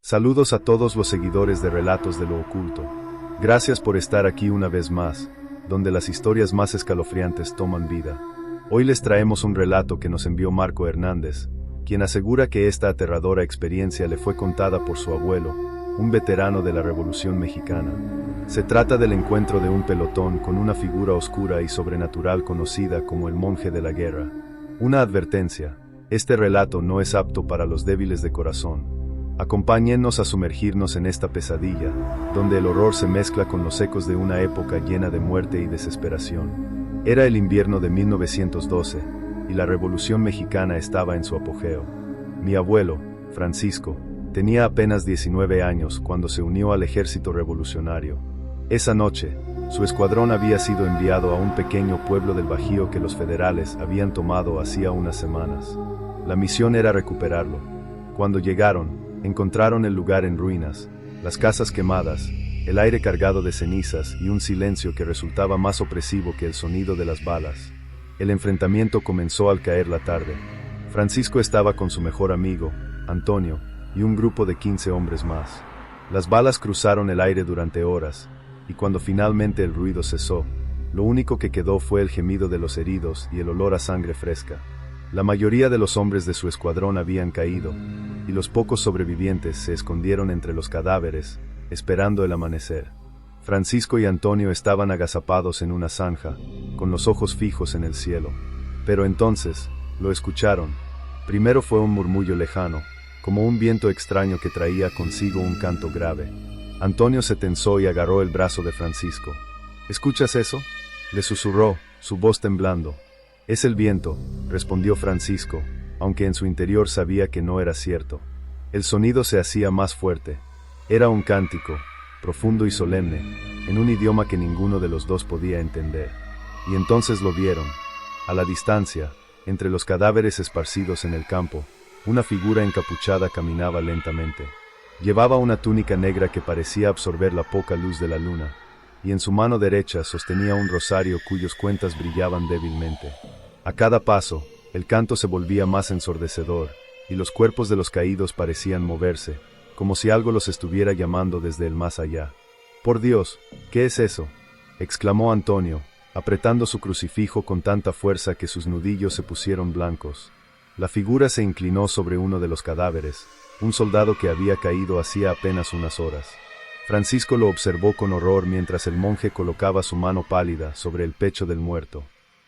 Saludos a todos los seguidores de Relatos de lo Oculto. Gracias por estar aquí una vez más, donde las historias más escalofriantes toman vida. Hoy les traemos un relato que nos envió Marco Hernández, quien asegura que esta aterradora experiencia le fue contada por su abuelo, un veterano de la Revolución Mexicana. Se trata del encuentro de un pelotón con una figura oscura y sobrenatural conocida como el monje de la guerra. Una advertencia: este relato no es apto para los débiles de corazón. Acompáñennos a sumergirnos en esta pesadilla, donde el horror se mezcla con los ecos de una época llena de muerte y desesperación. Era el invierno de 1912, y la Revolución Mexicana estaba en su apogeo. Mi abuelo, Francisco, tenía apenas 19 años cuando se unió al ejército revolucionario. Esa noche, su escuadrón había sido enviado a un pequeño pueblo del Bajío que los federales habían tomado hacía unas semanas. La misión era recuperarlo. Cuando llegaron, encontraron el lugar en ruinas, las casas quemadas, el aire cargado de cenizas y un silencio que resultaba más opresivo que el sonido de las balas. El enfrentamiento comenzó al caer la tarde. Francisco estaba con su mejor amigo, Antonio, y un grupo de 15 hombres más. Las balas cruzaron el aire durante horas, y cuando finalmente el ruido cesó, lo único que quedó fue el gemido de los heridos y el olor a sangre fresca. La mayoría de los hombres de su escuadrón habían caído, y los pocos sobrevivientes se escondieron entre los cadáveres, esperando el amanecer. Francisco y Antonio estaban agazapados en una zanja, con los ojos fijos en el cielo. Pero entonces, lo escucharon. Primero fue un murmullo lejano, como un viento extraño que traía consigo un canto grave. Antonio se tensó y agarró el brazo de Francisco. ¿Escuchas eso?, le susurró, su voz temblando. «Es el viento», respondió Francisco, aunque en su interior sabía que no era cierto. El sonido se hacía más fuerte. Era un cántico, profundo y solemne, en un idioma que ninguno de los dos podía entender. Y entonces lo vieron. A la distancia, entre los cadáveres esparcidos en el campo, una figura encapuchada caminaba lentamente. Llevaba una túnica negra que parecía absorber la poca luz de la luna, y en su mano derecha sostenía un rosario cuyos cuentas brillaban débilmente. A cada paso, el canto se volvía más ensordecedor, y los cuerpos de los caídos parecían moverse, como si algo los estuviera llamando desde el más allá. «Por Dios, ¿qué es eso?», exclamó Antonio, apretando su crucifijo con tanta fuerza que sus nudillos se pusieron blancos. La figura se inclinó sobre uno de los cadáveres, un soldado que había caído hacía apenas unas horas. Francisco lo observó con horror mientras el monje colocaba su mano pálida sobre el pecho del muerto.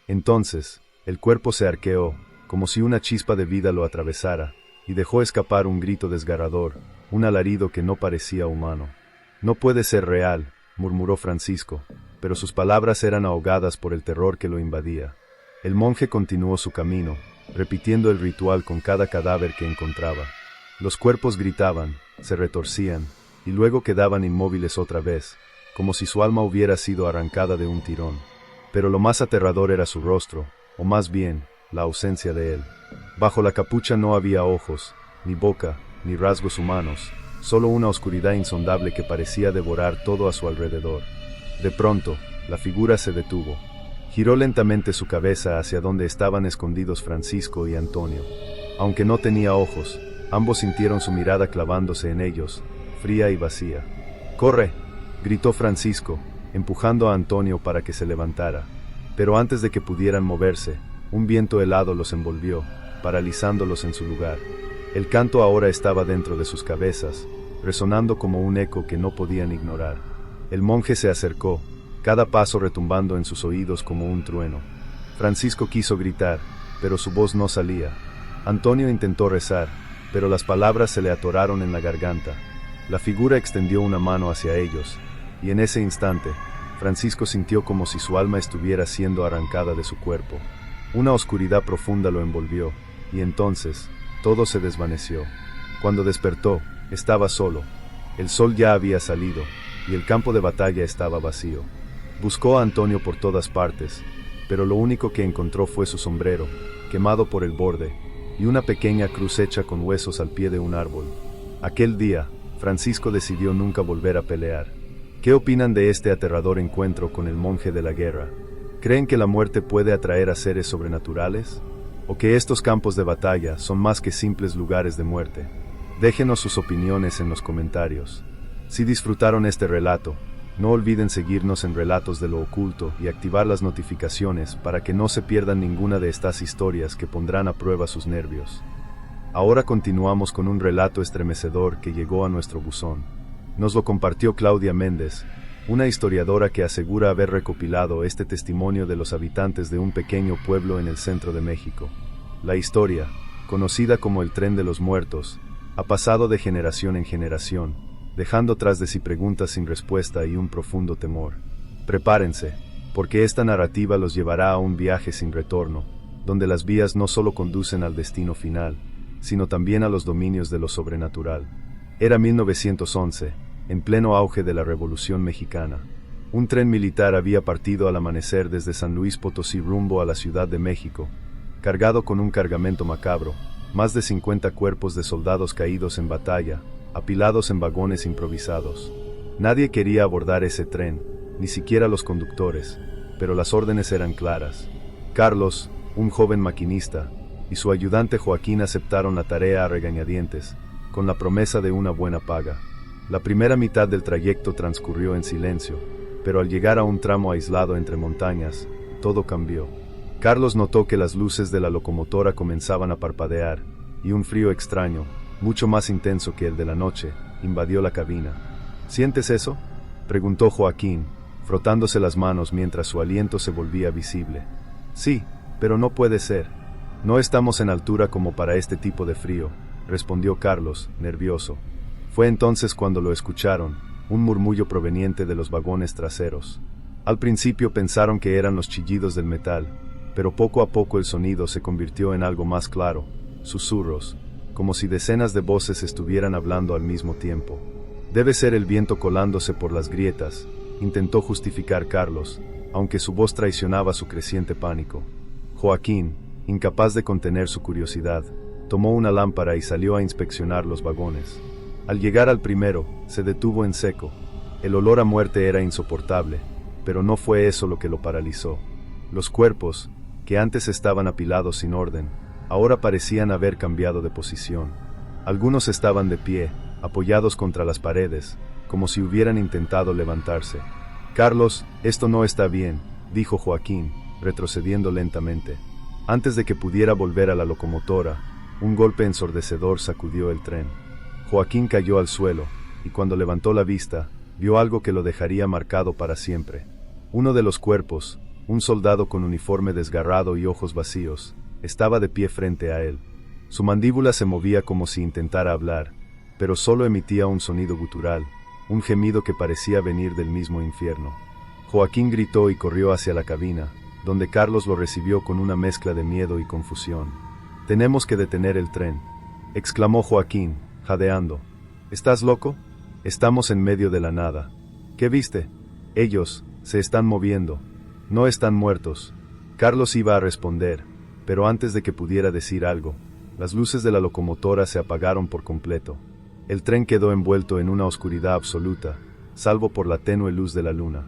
Entonces, el cuerpo se arqueó, como si una chispa de vida lo atravesara, y dejó escapar un grito desgarrador, un alarido que no parecía humano. «No puede ser real», murmuró Francisco, pero sus palabras eran ahogadas por el terror que lo invadía. El monje continuó su camino, repitiendo el ritual con cada cadáver que encontraba. Los cuerpos gritaban, se retorcían, y luego quedaban inmóviles otra vez, como si su alma hubiera sido arrancada de un tirón. Pero lo más aterrador era su rostro, o más bien, la ausencia de él. Bajo la capucha no había ojos, ni boca, ni rasgos humanos, solo una oscuridad insondable que parecía devorar todo a su alrededor. De pronto, la figura se detuvo. Giró lentamente su cabeza hacia donde estaban escondidos Francisco y Antonio. Aunque no tenía ojos, ambos sintieron su mirada clavándose en ellos, fría y vacía. «¡Corre!», gritó Francisco, empujando a Antonio para que se levantara. Pero antes de que pudieran moverse, un viento helado los envolvió, paralizándolos en su lugar. El canto ahora estaba dentro de sus cabezas, resonando como un eco que no podían ignorar. El monje se acercó, cada paso retumbando en sus oídos como un trueno. Francisco quiso gritar, pero su voz no salía. Antonio intentó rezar, pero las palabras se le atoraron en la garganta. La figura extendió una mano hacia ellos, y en ese instante, Francisco sintió como si su alma estuviera siendo arrancada de su cuerpo. Una oscuridad profunda lo envolvió, y entonces, todo se desvaneció. Cuando despertó, estaba solo. El sol ya había salido, y el campo de batalla estaba vacío. Buscó a Antonio por todas partes, pero lo único que encontró fue su sombrero, quemado por el borde, y una pequeña cruz hecha con huesos al pie de un árbol. Aquel día, Francisco decidió nunca volver a pelear. ¿Qué opinan de este aterrador encuentro con el monje de la guerra? ¿Creen que la muerte puede atraer a seres sobrenaturales? ¿O que estos campos de batalla son más que simples lugares de muerte? Déjenos sus opiniones en los comentarios. Si disfrutaron este relato, no olviden seguirnos en Relatos de lo Oculto y activar las notificaciones para que no se pierdan ninguna de estas historias que pondrán a prueba sus nervios. Ahora continuamos con un relato estremecedor que llegó a nuestro buzón. Nos lo compartió Claudia Méndez, una historiadora que asegura haber recopilado este testimonio de los habitantes de un pequeño pueblo en el centro de México. La historia, conocida como el Tren de los Muertos, ha pasado de generación en generación, dejando tras de sí preguntas sin respuesta y un profundo temor. Prepárense, porque esta narrativa los llevará a un viaje sin retorno, donde las vías no solo conducen al destino final, sino también a los dominios de lo sobrenatural. Era 1911, en pleno auge de la Revolución Mexicana. Un tren militar había partido al amanecer desde San Luis Potosí rumbo a la Ciudad de México, cargado con un cargamento macabro, más de 50 cuerpos de soldados caídos en batalla, apilados en vagones improvisados. Nadie quería abordar ese tren, ni siquiera los conductores, pero las órdenes eran claras. Carlos, un joven maquinista, y su ayudante Joaquín aceptaron la tarea a regañadientes, con la promesa de una buena paga. La primera mitad del trayecto transcurrió en silencio, pero al llegar a un tramo aislado entre montañas, todo cambió. Carlos notó que las luces de la locomotora comenzaban a parpadear, y un frío extraño, mucho más intenso que el de la noche, invadió la cabina. ¿Sientes eso?, preguntó Joaquín, frotándose las manos mientras su aliento se volvía visible. Sí, pero no puede ser. No estamos en altura como para este tipo de frío, respondió Carlos, nervioso. Fue entonces cuando lo escucharon, un murmullo proveniente de los vagones traseros. Al principio pensaron que eran los chillidos del metal, pero poco a poco el sonido se convirtió en algo más claro, susurros, como si decenas de voces estuvieran hablando al mismo tiempo. Debe ser el viento colándose por las grietas, intentó justificar Carlos, aunque su voz traicionaba su creciente pánico. Joaquín, incapaz de contener su curiosidad, tomó una lámpara y salió a inspeccionar los vagones. Al llegar al primero, se detuvo en seco. El olor a muerte era insoportable, pero no fue eso lo que lo paralizó. Los cuerpos, que antes estaban apilados sin orden, ahora parecían haber cambiado de posición. Algunos estaban de pie, apoyados contra las paredes, como si hubieran intentado levantarse. Carlos, esto no está bien, dijo Joaquín, retrocediendo lentamente. Antes de que pudiera volver a la locomotora, un golpe ensordecedor sacudió el tren. Joaquín cayó al suelo, y cuando levantó la vista, vio algo que lo dejaría marcado para siempre. Uno de los cuerpos, un soldado con uniforme desgarrado y ojos vacíos, estaba de pie frente a él. Su mandíbula se movía como si intentara hablar, pero solo emitía un sonido gutural, un gemido que parecía venir del mismo infierno. Joaquín gritó y corrió hacia la cabina, donde Carlos lo recibió con una mezcla de miedo y confusión. «Tenemos que detener el tren», exclamó Joaquín, jadeando. «¿Estás loco? Estamos en medio de la nada». «¿Qué viste?» «Ellos se están moviendo. No están muertos». Carlos iba a responder, pero antes de que pudiera decir algo, las luces de la locomotora se apagaron por completo. El tren quedó envuelto en una oscuridad absoluta, salvo por la tenue luz de la luna.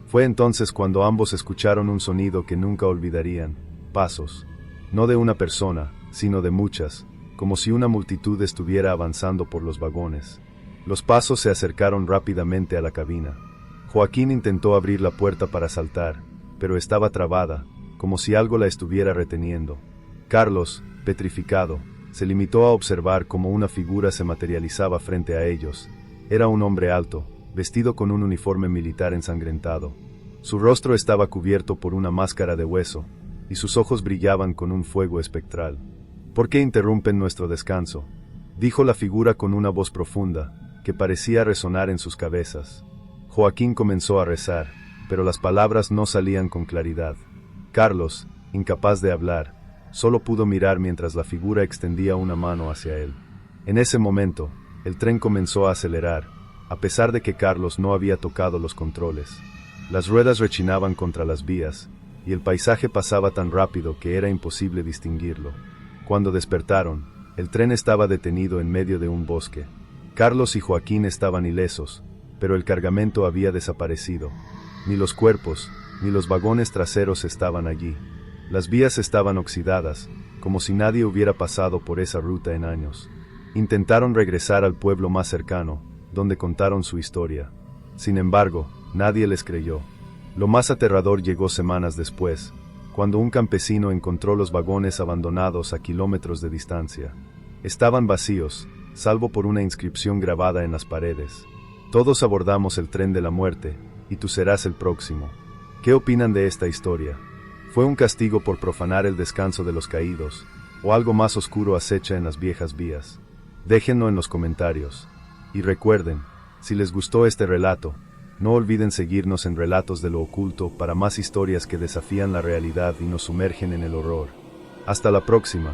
Fue entonces cuando ambos escucharon un sonido que nunca olvidarían: pasos. No de una persona, sino de muchas, como si una multitud estuviera avanzando por los vagones. Los pasos se acercaron rápidamente a la cabina. Joaquín intentó abrir la puerta para saltar, pero estaba trabada, como si algo la estuviera reteniendo. Carlos, petrificado, se limitó a observar cómo una figura se materializaba frente a ellos. Era un hombre alto, vestido con un uniforme militar ensangrentado. Su rostro estaba cubierto por una máscara de hueso, y sus ojos brillaban con un fuego espectral. «¿Por qué interrumpen nuestro descanso?», dijo la figura con una voz profunda, que parecía resonar en sus cabezas. Joaquín comenzó a rezar, pero las palabras no salían con claridad. Carlos, incapaz de hablar, solo pudo mirar mientras la figura extendía una mano hacia él. En ese momento, el tren comenzó a acelerar, a pesar de que Carlos no había tocado los controles. Las ruedas rechinaban contra las vías, y el paisaje pasaba tan rápido que era imposible distinguirlo. Cuando despertaron, el tren estaba detenido en medio de un bosque. Carlos y Joaquín estaban ilesos, pero el cargamento había desaparecido. Ni los cuerpos, ni los vagones traseros estaban allí. Las vías estaban oxidadas, como si nadie hubiera pasado por esa ruta en años. Intentaron regresar al pueblo más cercano, donde contaron su historia. Sin embargo, nadie les creyó. Lo más aterrador llegó semanas después, cuando un campesino encontró los vagones abandonados a kilómetros de distancia. Estaban vacíos, salvo por una inscripción grabada en las paredes. Todos abordamos el tren de la muerte, y tú serás el próximo. ¿Qué opinan de esta historia? ¿Fue un castigo por profanar el descanso de los caídos, o algo más oscuro acecha en las viejas vías? Déjenlo en los comentarios. Y recuerden, si les gustó este relato, no olviden seguirnos en Relatos de lo Oculto para más historias que desafían la realidad y nos sumergen en el horror. Hasta la próxima.